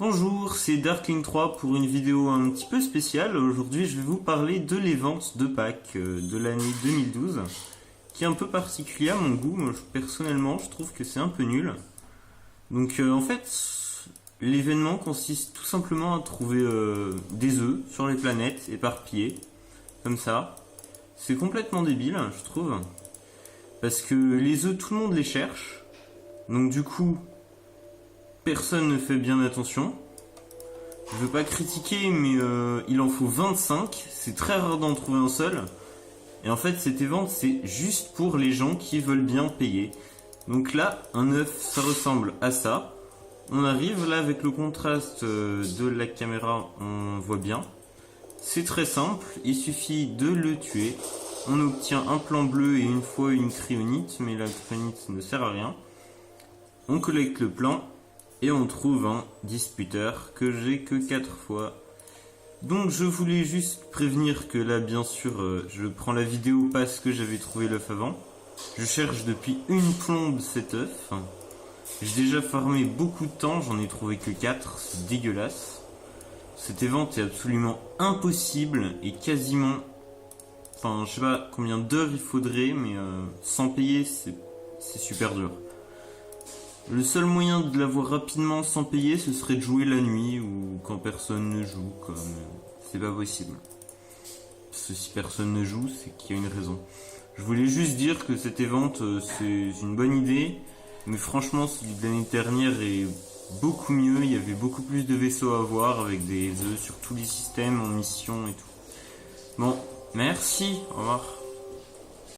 Bonjour, c'est Darkling 3 pour une vidéo un petit peu spéciale. Aujourd'hui, je vais vous parler de les ventes de Pâques de l'année 2012, qui est un peu particulier à mon goût. Moi, personnellement, je trouve que c'est un peu nul. Donc, en fait, l'événement consiste tout simplement à trouver des œufs sur les planètes éparpillés, comme ça. C'est complètement débile, je trouve, parce que les œufs, tout le monde les cherche. Donc, du coup, personne ne fait bien attention. Je veux pas critiquer, mais il en faut 25. C'est très rare d'en trouver un seul. Et en fait, cet event, c'est juste pour les gens qui veulent bien payer. Donc là, un œuf, ça ressemble à ça. On arrive là avec le contraste de la caméra, on voit bien. C'est très simple, il suffit de le tuer. On obtient un plan bleu et une fois une cryonite, mais la cryonite ne sert à rien. On collecte le plan. Et on trouve un disputeur que j'ai que 4 fois. Donc je voulais juste prévenir que là bien sûr je prends la vidéo parce que j'avais trouvé l'œuf avant. Je cherche depuis une plombe cet œuf. J'ai déjà farmé beaucoup de temps, j'en ai trouvé que 4, c'est dégueulasse. Cet event est absolument impossible et quasiment... Enfin je sais pas combien d'heures il faudrait, mais sans payer c'est super dur. Le seul moyen de l'avoir rapidement sans payer, ce serait de jouer la nuit ou quand personne ne joue, comme c'est pas possible. Parce que si personne ne joue, c'est qu'il y a une raison. Je voulais juste dire que cet event, c'est une bonne idée, mais franchement, celui de l'année dernière est beaucoup mieux. Il y avait beaucoup plus de vaisseaux à avoir avec des œufs sur tous les systèmes en mission et tout. Bon, merci, au revoir.